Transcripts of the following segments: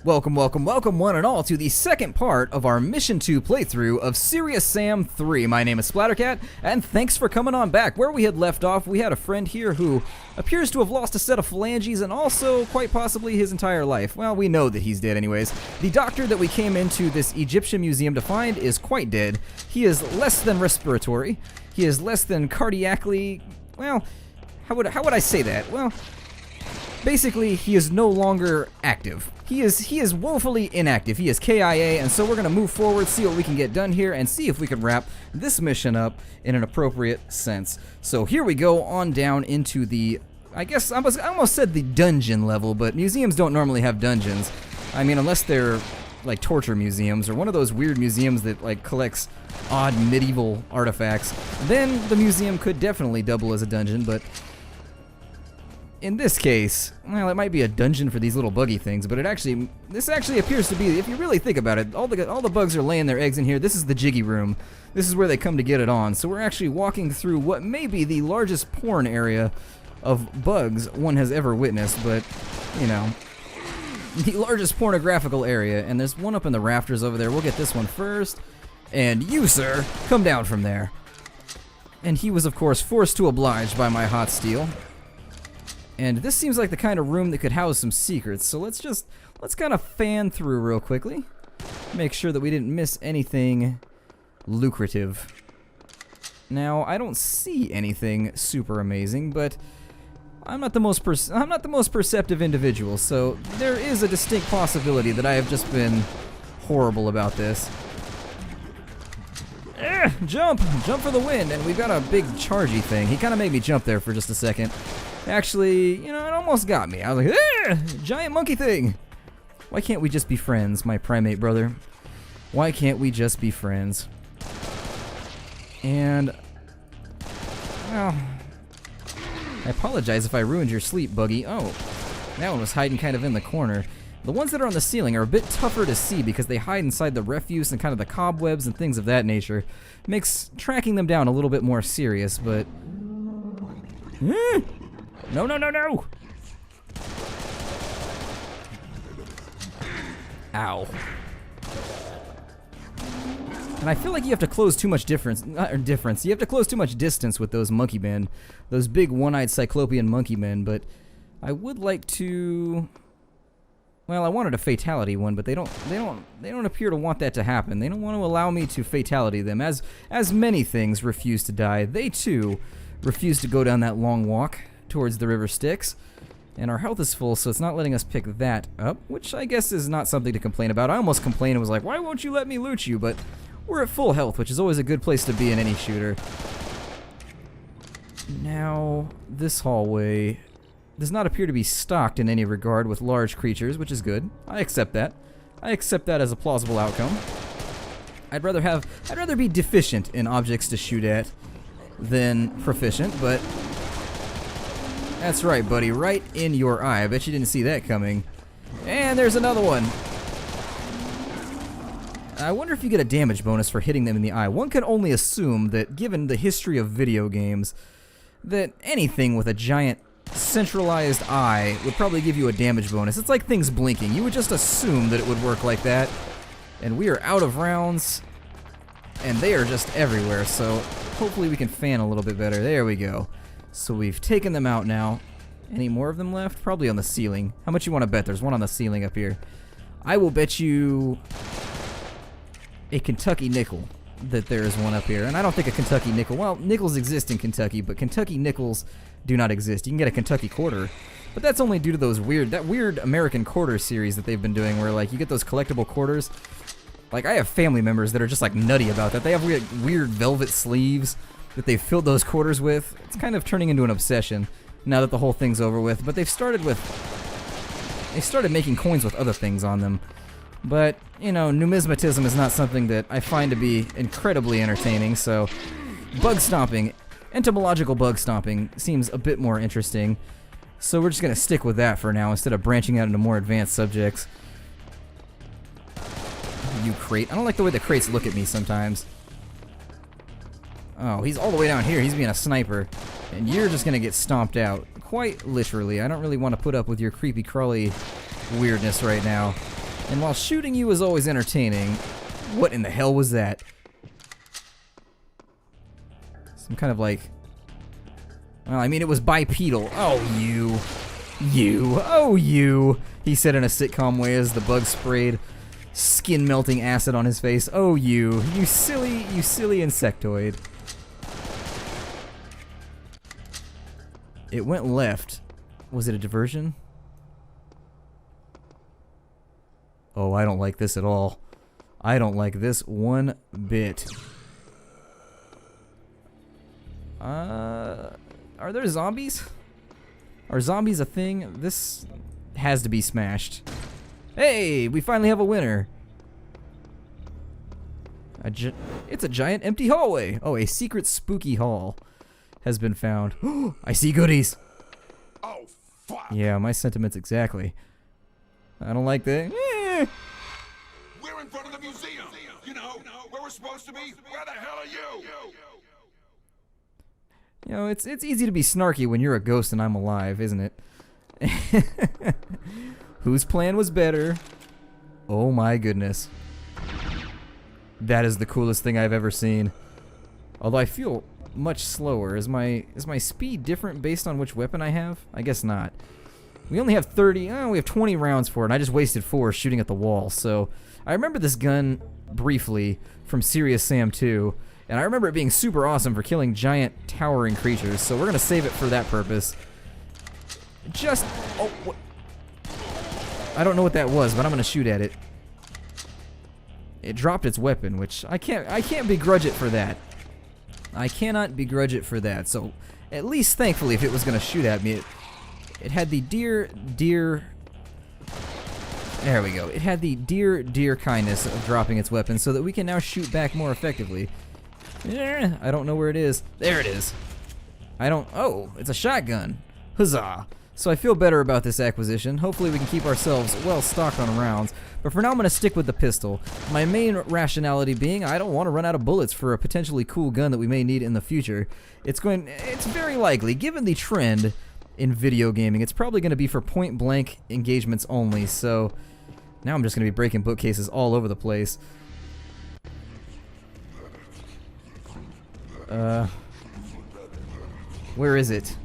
Welcome, welcome, welcome one and all to the second part of our Mission 2 playthrough of Serious Sam 3. My name is Splattercat, and thanks for coming on back. Where we had left off, we had a friend here who appears to have lost a set of phalanges and also, quite possibly, his entire life. Well, we know that he's dead anyways. The doctor that we came into this Egyptian museum to find is quite dead. He is less than respiratory. He is less than cardiacally... well, how would I say that? Well... basically, he is no longer active. He is woefully inactive. He is KIA, and so we're going to move forward, see what we can get done here, and see if we can wrap this mission up in an appropriate sense. So here we go on down into the, I almost said the dungeon level, but museums don't normally have dungeons. I mean, unless they're like torture museums or one of those weird museums that like collects odd medieval artifacts, then the museum could definitely double as a dungeon, but... in this case, well, it might be a dungeon for these little buggy things, but this actually appears to be, if you really think about it, all the bugs are laying their eggs in here. This is the jiggy room. This is where they come to get it on. So we're actually walking through what may be the largest porn area of bugs one has ever witnessed, but, you know, the largest pornographical area. And there's one up in the rafters over there. We'll get this one first. And you, sir, come down from there. And he was, of course, forced to oblige by my hot steel. And this seems like the kind of room that could house some secrets, so let's kind of fan through real quickly. Make sure that we didn't miss anything lucrative. Now, I don't see anything super amazing, but I'm not the most perceptive individual, so there is a distinct possibility that I have just been horrible about this. Jump for the win, and we've got a big chargy thing. He kind of made me jump there for just a second. Actually, you know, it almost got me. I was like, giant monkey thing. Why can't we just be friends, my primate brother? Why can't we just be friends? And, well, I apologize if I ruined your sleep, Buggy. Oh, that one was hiding kind of in the corner. The ones that are on the ceiling are a bit tougher to see because they hide inside the refuse and kind of the cobwebs and things of that nature. Makes tracking them down a little bit more serious, but... No, no, no, no! Ow. And I feel like you have to close too much you have to close too much distance with those monkey men. Those big one-eyed cyclopean monkey men, but I would like to... well, I wanted a fatality one, but they don't appear to want that to happen. They don't want to allow me to fatality them. As many things refuse to die, they too refuse to go down that long walk towards the river Styx. And our health is full, so it's not letting us pick that up, which I guess is not something to complain about. I almost complained and was like, why won't you let me loot you? But we're at full health, which is always a good place to be in any shooter. Now, this hallway does not appear to be stocked in any regard with large creatures, which is good. I accept that. I accept that as a plausible outcome. I'd rather be deficient in objects to shoot at than proficient, but that's right, buddy, right in your eye. I bet you didn't see that coming. And there's another one. I wonder if you get a damage bonus for hitting them in the eye. One can only assume that, given the history of video games, that anything with a giant centralized eye would probably give you a damage bonus. It's like things blinking. You would just assume that it would work like that. And we are out of rounds, and they are just everywhere, so hopefully we can fan a little bit better. There we go. So we've taken them out now. Any more of them left? Probably on the ceiling. How much you want to bet? There's one on the ceiling up here. I will bet you a Kentucky nickel that there is one up here. And I don't think a Kentucky nickel... well, nickels exist in Kentucky, but Kentucky nickels do not exist. You can get a Kentucky quarter, but that's only due to those that weird American quarter series that they've been doing where, like, you get those collectible quarters. Like, I have family members that are just, like, nutty about that. They have weird velvet sleeves that they've filled those quarters with. It's kind of turning into an obsession now that the whole thing's over with. But they started making coins with other things on them. But, you know, numismatism is not something that I find to be incredibly entertaining, so bug stomping, entomological bug stomping, seems a bit more interesting. So we're just going to stick with that for now instead of branching out into more advanced subjects. You crate. I don't like the way the crates look at me sometimes. Oh, he's all the way down here. He's being a sniper. And you're just going to get stomped out. Quite literally. I don't really want to put up with your creepy crawly weirdness right now. And while shooting you is always entertaining, what in the hell was that? Some kind of like... Well, I mean, it was bipedal. Oh, you. You. Oh, you. He said in a sitcom way as the bug sprayed skin-melting acid on his face. Oh, you. You silly insectoid. It went left. Was it a diversion? Oh, I don't like this at all. I don't like this one bit. Are there zombies? Are zombies a thing? This has to be smashed. Hey, we finally have a winner. It's a giant empty hallway. Oh, a secret spooky hall has been found. I see goodies. Oh, fuck. Yeah, my sentiments exactly. I don't like that. We're in front of the museum. You know, where we're supposed to be. Where the hell are you? You know, it's easy to be snarky when you're a ghost and I'm alive, isn't it? Whose plan was better? Oh my goodness. That is the coolest thing I've ever seen. Although I feel much slower. Is my speed different based on which weapon I have? I guess not. We only have 30, we have 20 rounds for it, and I just wasted 4 shooting at the wall. So I remember this gun briefly from Serious Sam 2. And I remember it being super awesome for killing giant towering creatures, so we're gonna save it for that purpose. Just, oh, what? I don't know what that was, but I'm gonna shoot at it. It dropped its weapon, which I can't begrudge it for that. I cannot begrudge it for that. So, at least thankfully, if it was gonna shoot at me, it had the dear, there we go. It had the dear kindness of dropping its weapon so that we can now shoot back more effectively. I don't know where it is. There it is. Oh, it's a shotgun. Huzzah. So I feel better about this acquisition. Hopefully we can keep ourselves well stocked on rounds. But for now I'm going to stick with the pistol. My main rationality being I don't want to run out of bullets for a potentially cool gun that we may need in the future. It's very likely, given the trend in video gaming, it's probably going to be for point blank engagements only. So now I'm just going to be breaking bookcases all over the place. Where is it?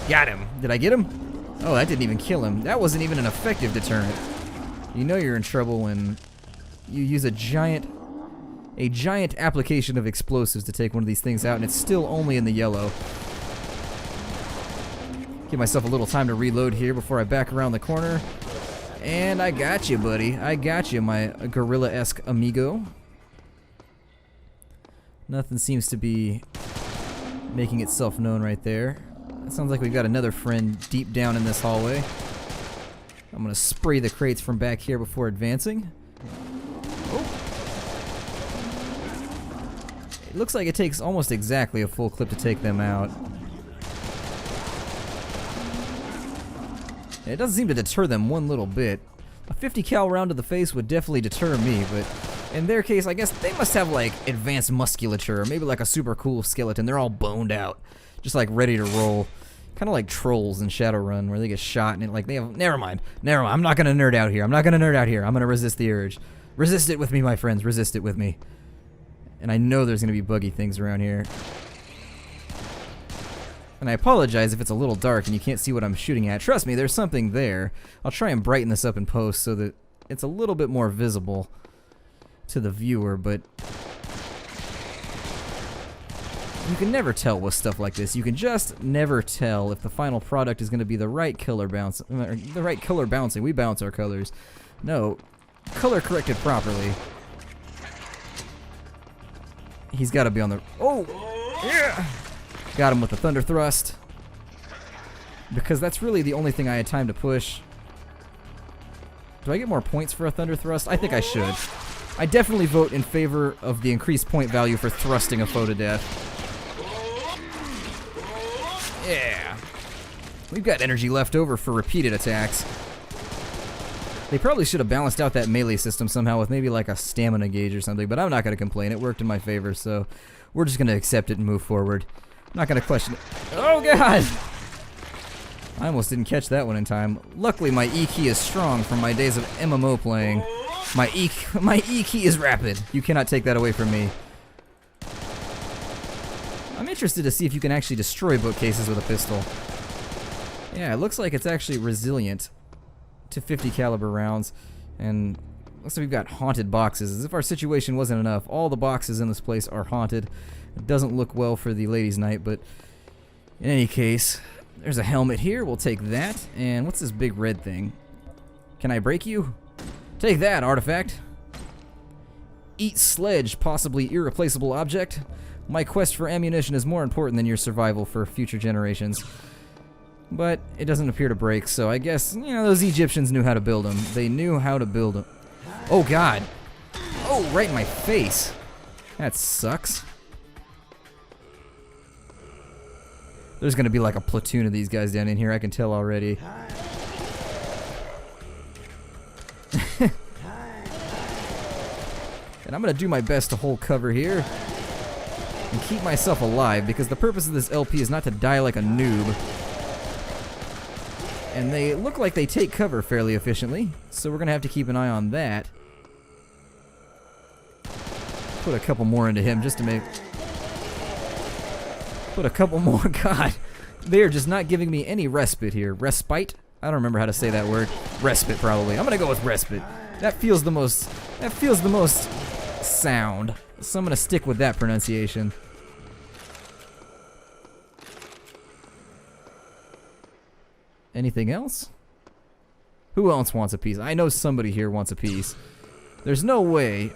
Got him. Did I get him? Oh, that didn't even kill him. That wasn't even an effective deterrent. You know you're in trouble when you use a giant application of explosives to take one of these things out, and it's still only in the yellow. Give myself a little time to reload here before I back around the corner. And I got you, buddy. I got you, my gorilla-esque amigo. Nothing seems to be making itself known right there. It sounds like we've got another friend deep down in this hallway. I'm gonna spray the crates from back here before advancing. Oh. It looks like it takes almost exactly a full clip to take them out. It doesn't seem to deter them one little bit. A 50 cal round to the face would definitely deter me, but in their case, I guess they must have like advanced musculature, or maybe like a super cool skeleton. They're all boned out, just like ready to roll. Kind of like trolls in Shadowrun, where they get shot and it, like they have. Never mind. I'm not gonna nerd out here. I'm gonna resist the urge. Resist it with me, my friends. Resist it with me. And I know there's gonna be buggy things around here. And I apologize if it's a little dark and you can't see what I'm shooting at. Trust me, there's something there. I'll try and brighten this up in post so that it's a little bit more visible to the viewer, but you can never tell with stuff like this. You can just never tell if the final product is going to be the right color bounce, or the right color bouncing. We bounce our colors. No, color corrected properly. He's got to be on the. Oh, yeah! Got him with the thunder thrust. Because that's really the only thing I had time to push. Do I get more points for a thunder thrust? I think I should. I definitely vote in favor of the increased point value for thrusting a foe to death. Yeah. We've got energy left over for repeated attacks. They probably should have balanced out that melee system somehow with maybe like a stamina gauge or something, but I'm not going to complain. It worked in my favor, so we're just going to accept it and move forward. I'm not going to question it. Oh, God! I almost didn't catch that one in time. Luckily, my E key is strong from my days of MMO playing. My E key is rapid. You cannot take that away from me. I'm interested to see if you can actually destroy bookcases with a pistol. Yeah, it looks like it's actually resilient to 50 caliber rounds, and looks like we've got haunted boxes. As if our situation wasn't enough, all the boxes in this place are haunted. It doesn't look well for the ladies' night, but in any case, there's a helmet here. We'll take that. And what's this big red thing? Can I break you? Take that, artifact. Eat sledge, possibly irreplaceable object. My quest for ammunition is more important than your survival for future generations. But it doesn't appear to break, so I guess, you know, those Egyptians knew how to build them. They knew how to build them. Oh, God. Oh, right in my face. That sucks. There's gonna be like a platoon of these guys down in here, I can tell already. And I'm gonna do my best to hold cover here and keep myself alive, because the purpose of this LP is not to die like a noob. And they look like they take cover fairly efficiently, so we're gonna have to keep an eye on that. Put a couple more into him just to make... Put a couple more. God, they are just not giving me any respite here. Respite? I don't remember how to say that word. Respite, probably. I'm gonna go with respite. That feels the most sound. So I'm gonna stick with that pronunciation. Anything else? Who else wants a piece? I know somebody here wants a piece. There's no way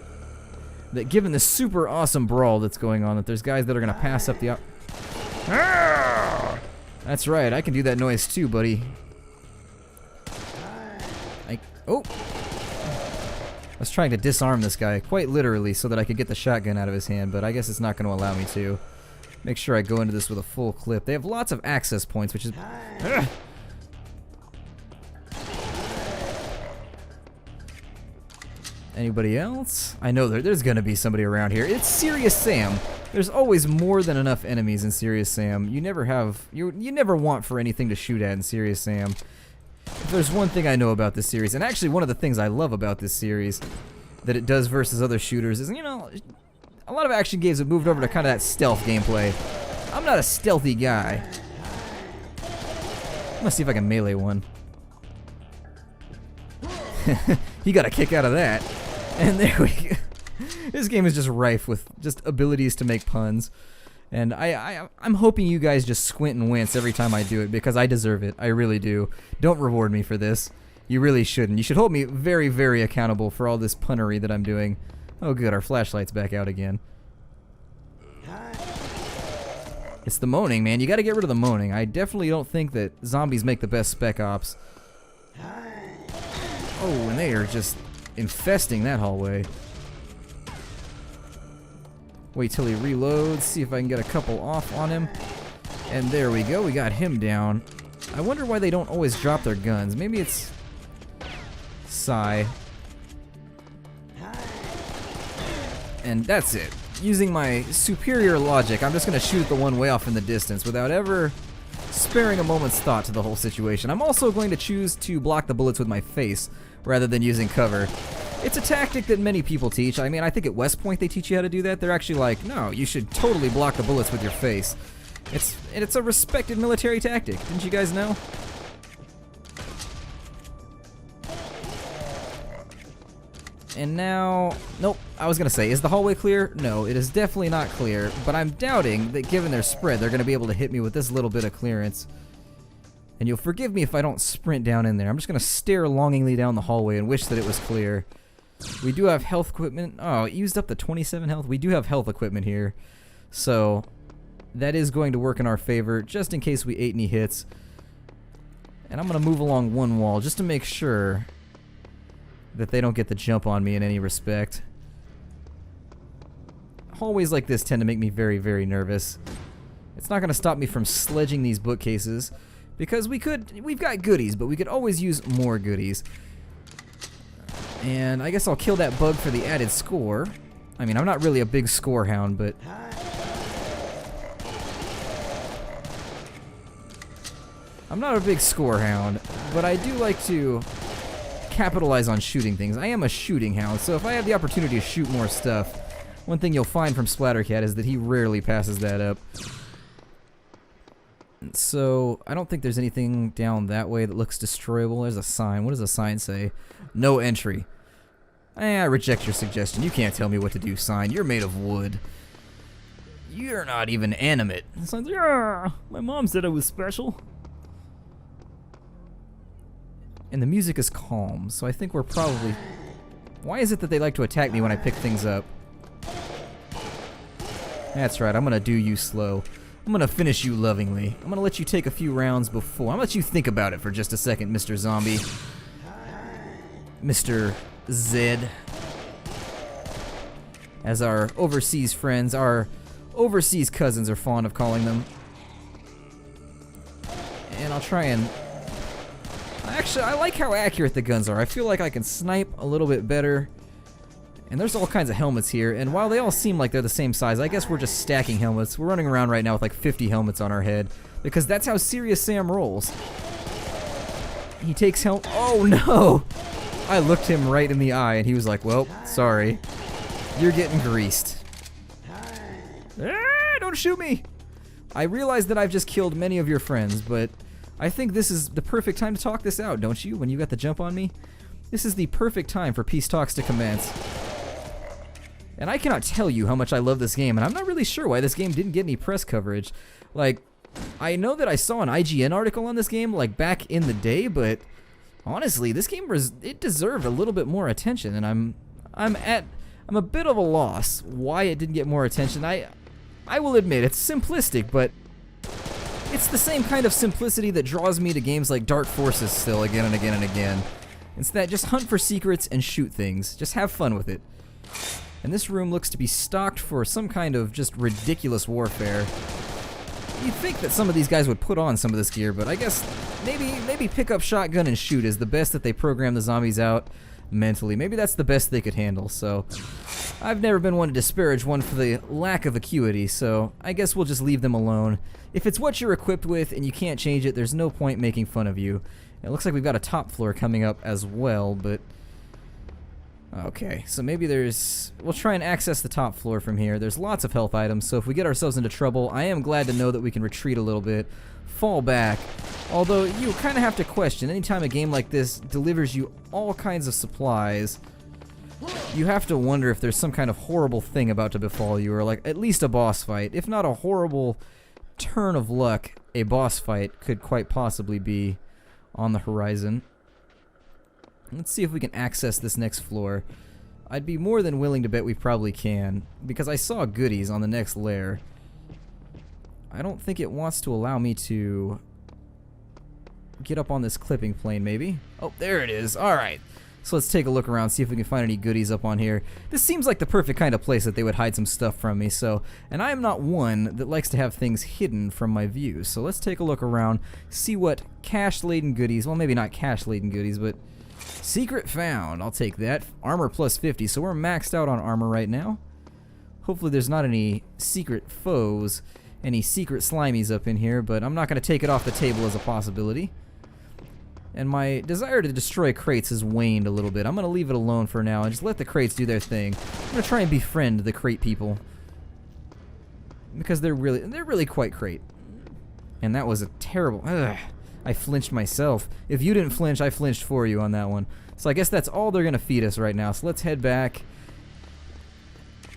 that, given the super awesome brawl that's going on, that there's guys that are gonna pass up the That's right, I can do that noise too, buddy. Oh! I was trying to disarm this guy, quite literally, so that I could get the shotgun out of his hand, but I guess it's not going to allow me to. Make sure I go into this with a full clip. They have lots of access points, which is... Anybody else? I know there's going to be somebody around here. It's Serious Sam. There's always more than enough enemies in Serious Sam. You never have... You never want for anything to shoot at in Serious Sam. If there's one thing I know about this series, and actually one of the things I love about this series that it does versus other shooters is, you know, a lot of action games have moved over to kind of that stealth gameplay. I'm not a stealthy guy. I'm gonna see if I can melee one. He got a kick out of that. And there we go. This game is just rife with just abilities to make puns. And I'm hoping you guys just squint and wince every time I do it, because I deserve it. I really do. Don't reward me for this. You really shouldn't. You should hold me very, very accountable for all this punnery that I'm doing. Oh good, our flashlight's back out again. It's the moaning, man. You gotta get rid of the moaning. I definitely don't think that zombies make the best spec ops. Oh, and they are just infesting that hallway. Wait till he reloads, see if I can get a couple off on him. And there we go, we got him down. I wonder why they don't always drop their guns. Maybe it's... Sigh. And that's it. Using my superior logic, I'm just going to shoot the one way off in the distance without ever sparing a moment's thought to the whole situation. I'm also going to choose to block the bullets with my face rather than using cover. It's a tactic that many people teach. I mean, I think at West Point they teach you how to do that. They're actually like, no, you should totally block the bullets with your face. It's a respected military tactic. Didn't you guys know? And now, nope, I was gonna say, is the hallway clear? No, it is definitely not clear, but I'm doubting that given their spread, they're gonna be able to hit me with this little bit of clearance. And you'll forgive me if I don't sprint down in there. I'm just gonna stare longingly down the hallway and wish that it was clear. We do have health equipment. Oh, it used up the 27 health. We do have health equipment here. So, that is going to work in our favor, just in case we ate any hits. And I'm gonna move along one wall, just to make sure that they don't get the jump on me in any respect. Hallways like this tend to make me very, very nervous. It's not going to stop me from sledging these bookcases, because we've got goodies, but we could always use more goodies. And I guess I'll kill that bug for the added score. I mean, I'm not really a big score hound, but... I'm not a big score hound, but I do like to capitalize on shooting things. I am a shooting hound, so if I have the opportunity to shoot more stuff, one thing you'll find from Splattercat is that he rarely passes that up. So, I don't think there's anything down that way that looks destroyable. There's a sign. What does a sign say? No entry. I reject your suggestion. You can't tell me what to do, sign. You're made of wood. You're not even animate. The sign's like, yeah, my mom said I was special. And the music is calm, so I think we're probably... Why is it that they like to attack me when I pick things up? That's right, I'm gonna do you slow. I'm gonna finish you lovingly. I'm gonna let you take a few rounds before. I'm gonna let you think about it for just a second, Mr. Zombie. Mr. Zed. As our overseas friends, our overseas cousins are fond of calling them. And I'll try and... Actually, I like how accurate the guns are. I feel like I can snipe a little bit better. And there's all kinds of helmets here, and while they all seem like they're the same size, I guess we're just stacking helmets. We're running around right now with like 50 helmets on our head, because that's how Serious Sam rolls. He takes oh no! I looked him right in the eye, and he was like, well, sorry. You're getting greased. Ah, don't shoot me! I realize that I've just killed many of your friends, but I think this is the perfect time to talk this out, don't you, when you got the jump on me? This is the perfect time for peace talks to commence. And I cannot tell you how much I love this game, and I'm not really sure why this game didn't get any press coverage. Like, I know that I saw an IGN article on this game, like, back in the day, but honestly, this game it deserved a little bit more attention, and I'm a bit of a loss why it didn't get more attention. I will admit, it's simplistic, but it's the same kind of simplicity that draws me to games like Dark Forces still again and again and again. It's that just hunt for secrets and shoot things. Just have fun with it. And this room looks to be stocked for some kind of just ridiculous warfare. You'd think that some of these guys would put on some of this gear, but I guess maybe pick up shotgun and shoot is the best that they program the zombies out mentally. Maybe that's the best they could handle, so I've never been one to disparage one for the lack of acuity, so I guess we'll just leave them alone. If it's what you're equipped with and you can't change it, there's no point making fun of you. It looks like we've got a top floor coming up as well, but... Okay, so maybe we'll try and access the top floor from here. There's lots of health items, so if we get ourselves into trouble, I am glad to know that we can retreat a little bit, fall back. Although, you kind of have to question, anytime a game like this delivers you all kinds of supplies, you have to wonder if there's some kind of horrible thing about to befall you, or like at least a boss fight. If not a horrible turn of luck, a boss fight could quite possibly be on the horizon. Let's see if we can access this next floor. I'd be more than willing to bet we probably can, because I saw goodies on the next layer. I don't think it wants to allow me to get up on this clipping plane, maybe. Oh, there it is. Alright. So let's take a look around, see if we can find any goodies up on here. This seems like the perfect kind of place that they would hide some stuff from me, so... And I am not one that likes to have things hidden from my view, so let's take a look around, see what cache-laden goodies... Well, maybe not cache-laden goodies, but... Secret found. I'll take that. Armor plus 50, so we're maxed out on armor right now. Hopefully there's not any secret foes, any secret slimies up in here, but I'm not going to take it off the table as a possibility. And my desire to destroy crates has waned a little bit. I'm going to leave it alone for now and just let the crates do their thing. I'm going to try and befriend the crate people, because they're really quite crate. And that was a terrible... Ugh. I flinched myself. If you didn't flinch, I flinched for you on that one. So I guess that's all they're going to feed us right now. So let's head back.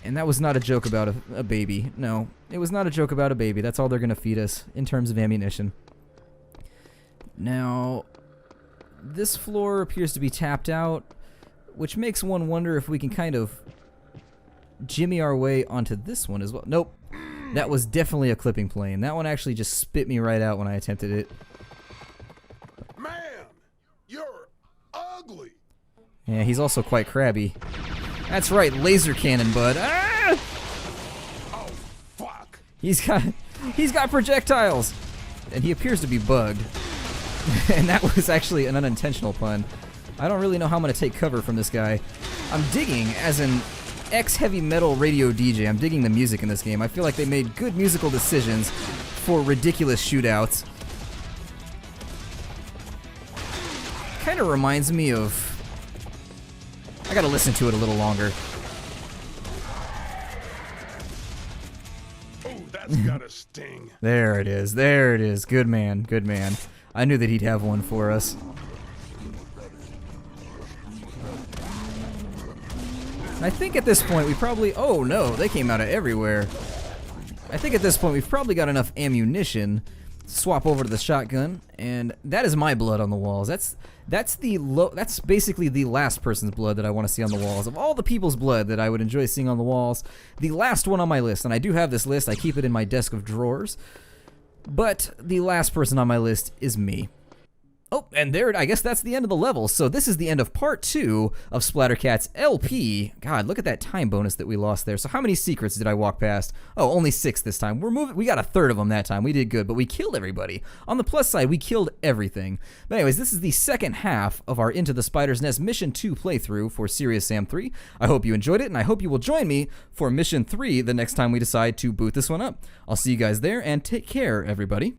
And that was not a joke about a baby. No, it was not a joke about a baby. That's all they're going to feed us in terms of ammunition. Now, this floor appears to be tapped out, which makes one wonder if we can kind of jimmy our way onto this one as well. Nope. That was definitely a clipping plane. That one actually just spit me right out when I attempted it. Ugly. Yeah, he's also quite crabby. That's right, laser cannon, bud. Ah! Oh, fuck. He's got projectiles, and he appears to be bugged. And that was actually an unintentional pun. I don't really know how I'm gonna take cover from this guy. I'm digging, as an ex-heavy metal radio DJ, I'm digging the music in this game. I feel like they made good musical decisions for ridiculous shootouts. kind of reminds me of... I gotta listen to it a little longer. Oh, that's gotta sting. There it is. There it is. Good man. Good man. I knew that he'd have one for us. I think at this point we probably... Oh no, they came out of everywhere. I think at this point we've probably got enough ammunition to swap over to the shotgun, and that is my blood on the walls. That's basically the last person's blood that I want to see on the walls. Of all the people's blood that I would enjoy seeing on the walls, the last one on my list, and I do have this list, I keep it in my desk of drawers, but the last person on my list is me. Oh, and there, I guess that's the end of the level. So this is the end of part 2 of Splattercat's LP. God, look at that time bonus that we lost there. So how many secrets did I walk past? Oh, only 6 this time. We got a third of them that time. We did good, but we killed everybody. On the plus side, we killed everything. But anyways, this is the second half of our Into the Spider's Nest Mission 2 playthrough for Serious Sam 3. I hope you enjoyed it, and I hope you will join me for Mission 3 the next time we decide to boot this one up. I'll see you guys there, and take care, everybody.